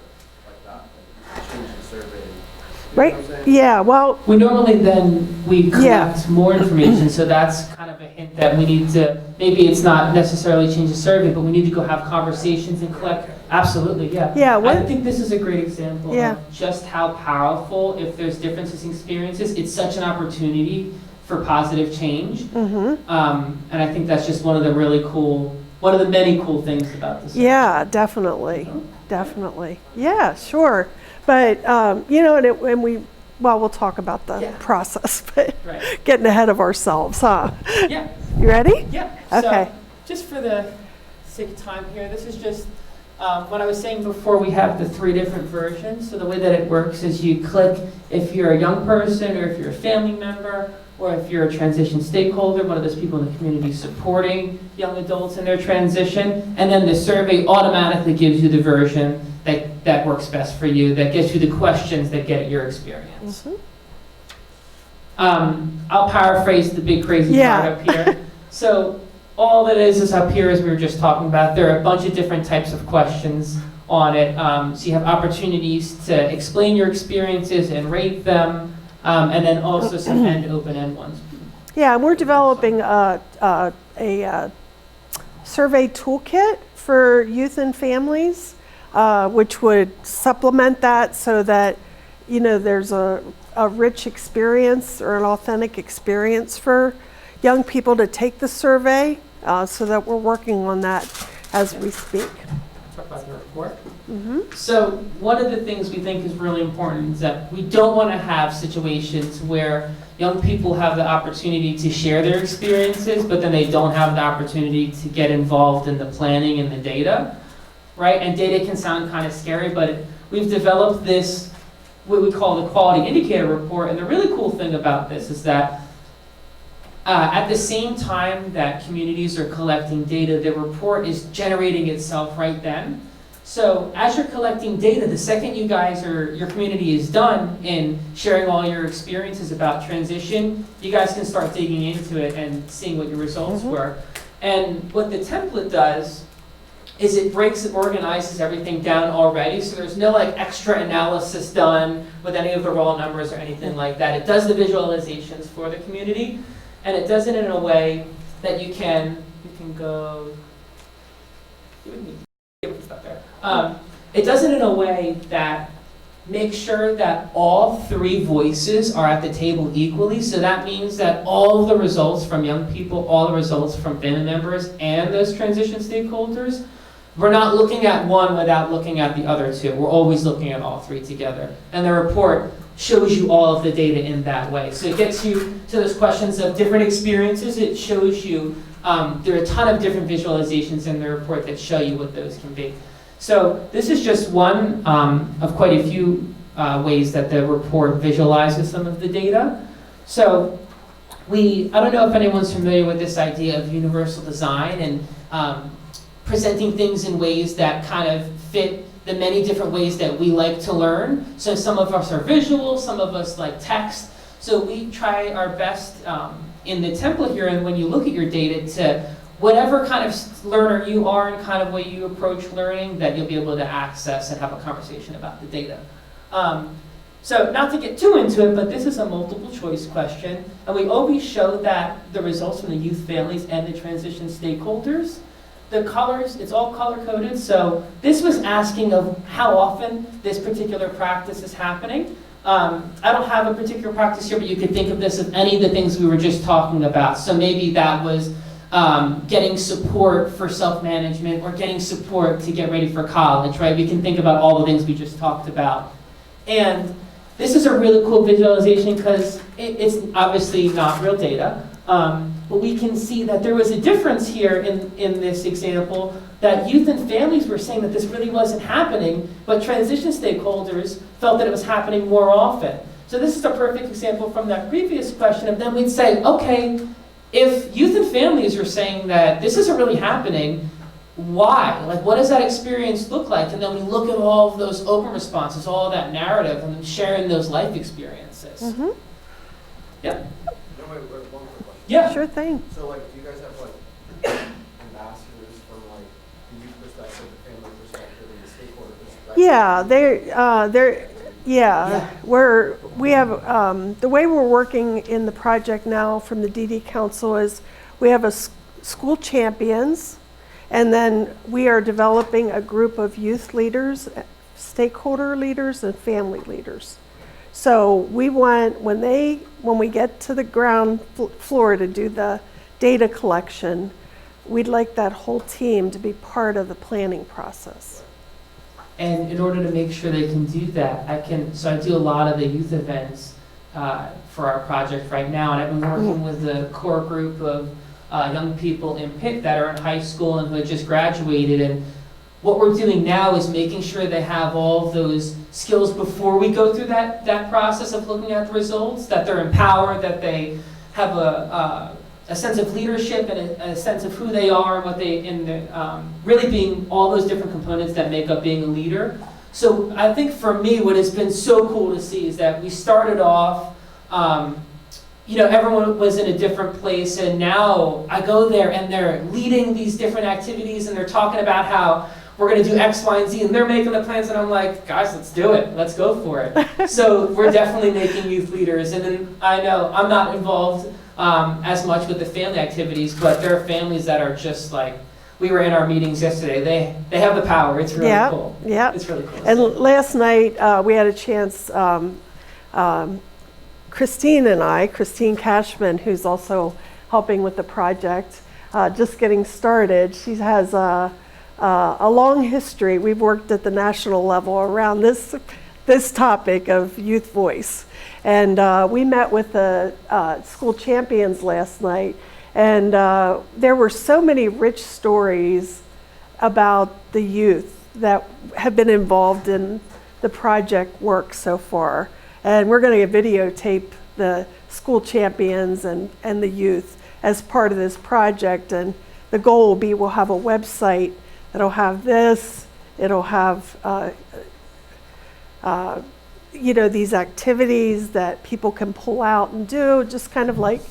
like that, like change the survey. You know Right? what I'm saying? Yeah, well, We normally then collect more information, so that's kind of a hint that we need to, maybe it's not necessarily change the survey, but we need to go have conversations and collect. Absolutely, yeah. Yeah, I think this is a great example Yeah. of just how powerful, if there's differences in experiences, it's such an opportunity for positive change. And I think that's just one of the many cool things about this. yeah, definitely. Definitely. Yeah, sure. But, and well, we'll talk about the Yeah. process, but Right. getting ahead of ourselves, huh? Yeah. You ready? Yeah. Okay. So, just for the sake of time here, this is just what I was saying before. We have the 3 different versions. So the way that it works is you click if you're a young person, or if you're a family member, or if you're a transition stakeholder, one of those people in the community supporting young adults in their transition, and then the survey automatically gives you the version that works best for you, that gets you the questions that get your experience. I'll paraphrase the big crazy Yeah. part up here. So all that is up here, as we were just talking about, there are a bunch of different types of questions on it. So you have opportunities to explain your experiences and rate them, and then also some open-end ones. Yeah, and we're developing a survey toolkit for youth and families, which would supplement that so that, you know, there's a rich experience or an authentic experience for young people to take the survey, so that we're working on that as we speak. Talk about the report. So one of the things we think is really important is that we don't want to have situations where young people have the opportunity to share their experiences, but then they don't have the opportunity to get involved in the planning and the data, right? And data can sound kind of scary, but we've developed this, what we call the quality indicator report. And the really cool thing about this is that at the same time that communities are collecting data, the report is generating itself right then. So as you're collecting data, the second you guys or your community is done in sharing all your experiences about transition, you guys can start digging into it and seeing what your results were. And what the template does is it breaks and organizes everything down already, so there's no like extra analysis done with any of the raw numbers or anything like that. It does the visualizations for the community, and it does it in a way that you can go, it does it in a way that makes sure that all 3 voices are at the table equally. So that means that all the results from young people, all the results from family members, and those transition stakeholders, we're not looking at one without looking at the other 2. We're always looking at all 3 together. And the report shows you all of the data in that way. So it gets you to those questions of different experiences. It shows you, there are a ton of different visualizations in the report that show you what those can be. So this is just one of quite a few ways that the report visualizes some of the data. So I don't know if anyone's familiar with this idea of universal design and presenting things in ways that kind of fit the many different ways that we like to learn. So some of us are visual, some of us like text. So we try our best in the template here, and when you look at your data, to whatever kind of learner you are and kind of way you approach learning, that you'll be able to access and have a conversation about the data. So not to get too into it, but this is a multiple choice question, and we always show that the results from the youth, families, and the transition stakeholders. The colors, it's all color coded, so this was asking of how often this particular practice is happening. I don't have a particular practice here, but you could think of this of any of the things we were just talking about. So maybe that was getting support for self-management, or getting support to get ready for college, right? We can think about all the things we just talked about. And this is a really cool visualization because it's obviously not real data, but we can see that there was a difference here in this example, that youth and families were saying that this really wasn't happening, but transition stakeholders felt that it was happening more often. So this is a perfect example from that previous question of then we'd say, okay, if youth and families are saying that this isn't really happening, why? Like, what does that experience look like? And then we look at all of those open responses, all of that narrative, and sharing those life experiences. Yeah. No, wait, one quick question. Yeah. Sure thing. So, like, do you guys have, like, ambassadors from, like, the youth perspective, the family perspective, and the stakeholder perspective? We have, the way we're working in the project now from the DD Council is we have school champions, and then we are developing a group of youth leaders, stakeholder leaders, and family leaders. So we want, when we get to the ground floor to do the data collection, we'd like that whole team to be part of the planning process. And in order to make sure they can do that, I do a lot of the youth events for our project right now, and I've been working with a core group of young people in Pitt that are in high school and who had just graduated. And what we're doing now is making sure they have all of those skills before we go through that process of looking at the results, that they're empowered, that they have a sense of leadership and a sense of who they are and what they, really being all those different components that make up being a leader. So I think for me, what has been so cool to see is that we started off, everyone was in a different place, and now I go there and they're leading these different activities and they're talking about how we're going to do X, Y, and Z, and they're making the plans, and I'm like, guys, let's do it. Let's go for it. So we're definitely making youth leaders, and then I know I'm not involved as much with the family activities, but there are families that are just like, we were in our meetings yesterday. They have the power. It's really cool. Yeah. It's really cool. And last night we had a chance, Christine Cashman, who's also helping with the project, just getting started. She has a long history. We've worked at the national level around this topic of youth voice. And we met with the school champions last night, and there were so many rich stories about the youth that have been involved in the project work so far. And we're going to videotape the school champions and the youth as part of this project. And the goal will be we'll have a website that'll have this, it'll have these activities that people can pull out and do, just kind of like,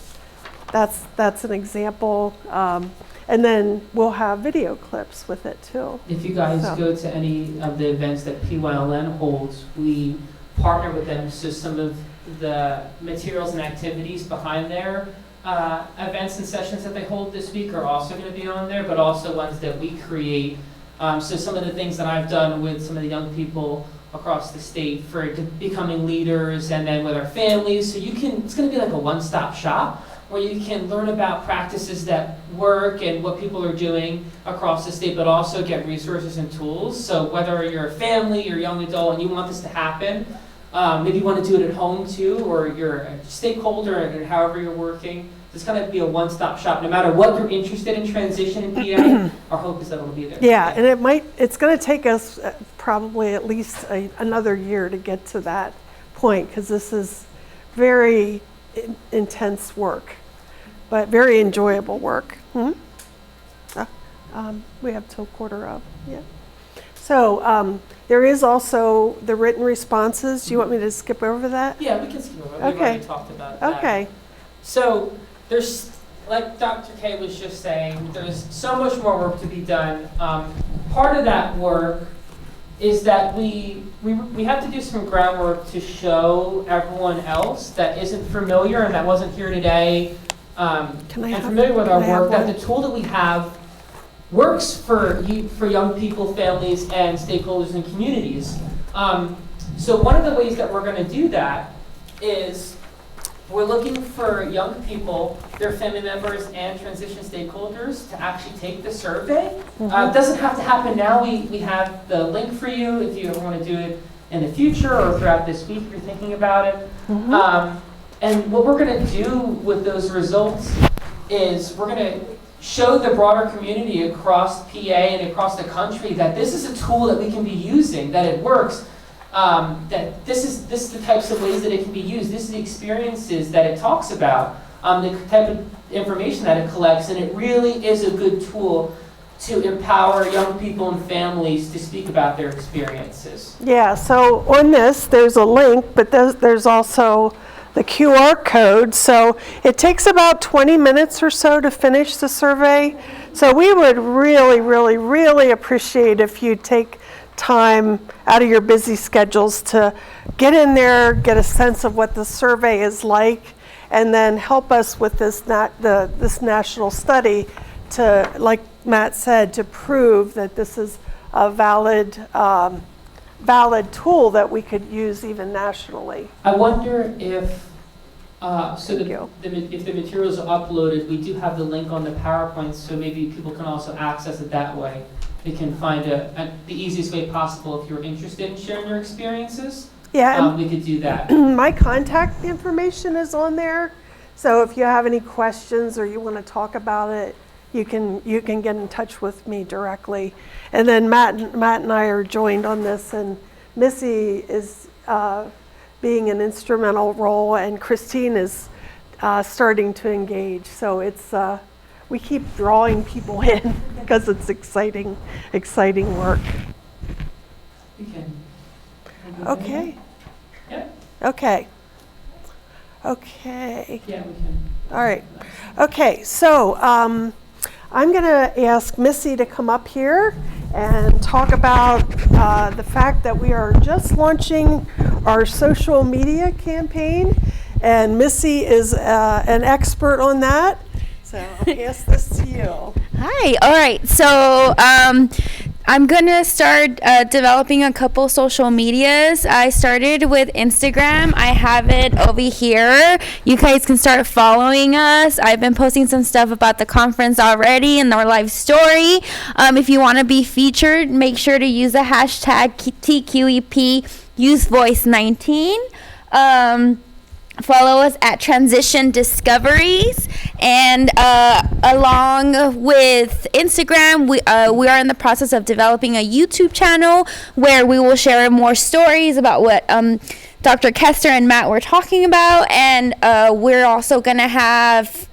that's an example. And then we'll have video clips with it too. If you guys go to any of the events that PYLN holds, we partner with them, so some of the materials and activities behind their events and sessions that they hold this week are also going to be on there, but also ones that we create. So some of the things that I've done with some of the young people across the state for becoming leaders, and then with our families, so it's going to be like a one-stop shop where you can learn about practices that work and what people are doing across the state, but also get resources and tools. So whether you're a family or young adult and you want this to happen, maybe you want to do it at home too, or you're a stakeholder and however you're working, it's going to be a one-stop shop. No matter what you're interested in transition in PA, our hope is that it'll be there. Yeah, and it's going to take us probably at least another year to get to that point, because this is very intense work, but very enjoyable work. We have till 1:15. Yeah. So there is also the written responses. Do you want me to skip over that? Yeah, we can skip over it. We've already talked about that. Okay. So there's, like Dr. K was just saying, there's so much more work to be done. Part of that work is that we have to do some groundwork to show everyone else that isn't familiar and that wasn't here today and familiar with our work, that the tool that we have works for young people, families, and stakeholders and communities. So one of the ways that we're going to do that is we're looking for young people, their family members, and transition stakeholders to actually take the survey. It doesn't have to happen now. We have the link for you if you ever want to do it in the future or throughout this week if you're thinking about it. And what we're going to do with those results is we're going to show the broader community across PA and across the country that this is a tool that we can be using, that it works. That this is the types of ways that it can be used. This is the experiences that it talks about, the type of information that it collects, and it really is a good tool to empower young people and families to speak about their experiences. Yeah, so on this, there's a link, but there's also the QR code. So it takes about 20 minutes or so to finish the survey. So we would really, really, really appreciate if you take time out of your busy schedules to get in there, get a sense of what the survey is like, and then help us with this national study to, like Matt said, to prove that this is a valid tool that we could use even nationally. I wonder if if the materials are uploaded, we do have the link on the PowerPoint, so maybe people can also access it that way. they can find the easiest way possible if you're interested in sharing your experiences. Yeah, We could do that. my contact information is on there. So if you have any questions or you want to talk about it, you can get in touch with me directly. And then Matt and I are joined on this, and Missy is being an instrumental role, and Christine is starting to engage. So it's we keep drawing people in because it's exciting work. We can. Okay. Yeah. Okay. Yeah, we can. All right. Okay, so I'm going to ask Missy to come up here and talk about the fact that we are just launching our social media campaign, and Missy is an expert on that. So I'll pass this to you. Hi. All right. So I'm gonna start developing a couple social medias. I started with Instagram. I have it over here. You guys can start following us. I've been posting some stuff about the conference already and our live story. If you want to be featured, make sure to use the hashtag TQEP YouthVoice19. Follow us at Transition Discoveries, and along with Instagram, we are in the process of developing a YouTube channel where we will share more stories about what Dr. Kester and Matt were talking about, and we're also going to have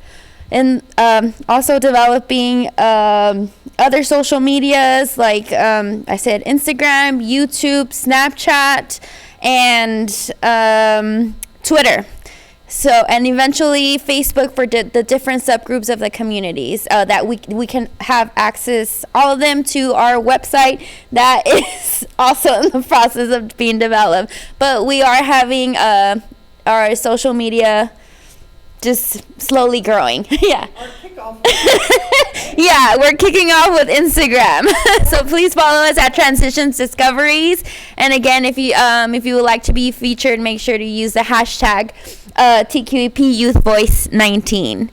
also developing other social medias like I said, Instagram, YouTube, Snapchat, and Twitter. So, and eventually Facebook for the different subgroups of the communities that we can have access, all of them, to our website that is also in the process of being developed. But we are having our social media just slowly growing. Yeah. Our kickoff. Yeah, we're kicking off with Instagram. So please follow us at Transitions Discoveries. And again, if you would like to be featured, make sure to use the hashtag TQEP YouthVoice19.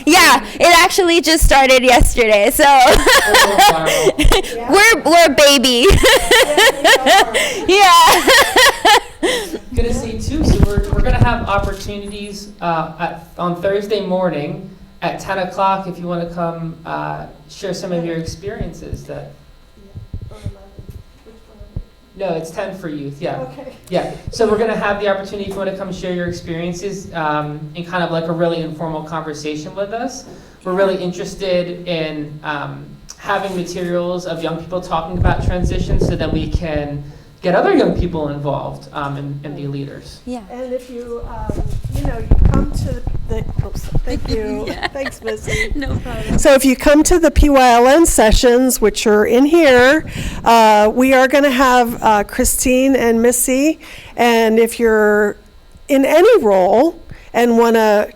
Yeah, it actually just started yesterday, so we're baby. Yeah. Good to see you too. So we're going to have opportunities on Thursday morning at 10 o'clock if you want to come share some of your experiences. No, it's 10 for youth, yeah. Okay. Yeah, so we're going to have the opportunity if you want to come share your experiences in kind of like a really informal conversation with us. We're really interested in having materials of young people talking about transition so that we can get other young people involved and be leaders. Yeah. And if you come to the, thank you. Yeah. Thanks, Missy. No problem. So if you come to the PYLN sessions, which are in here, we are going to have Christine and Missy. And if you're in any role and want to,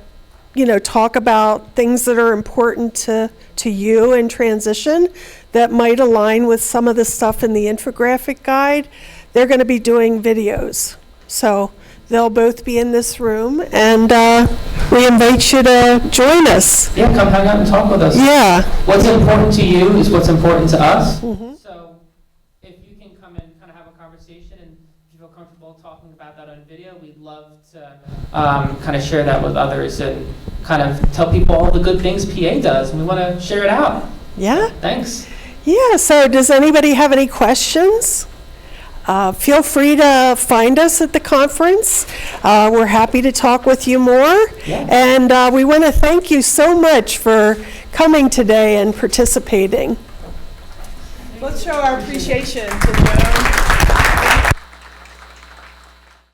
talk about things that are important to you in transition that might align with some of the stuff in the infographic guide, they're going to be doing videos. So they'll both be in this room, and we invite you to join us. Yeah, come hang out and talk with us. Yeah. What's important to you is what's important to us. Mm-hmm. So if you can come and kind of have a conversation and if you feel comfortable talking about that on video, we'd love to kind of share that with others and kind of tell people all the good things PA does, and we want to share it out. Yeah? Thanks. Yeah, so does anybody have any questions? Feel free to find us at the conference. We're happy to talk with you more. Yeah. And we want to thank you so much for coming today and participating. Let's show our appreciation to Joan.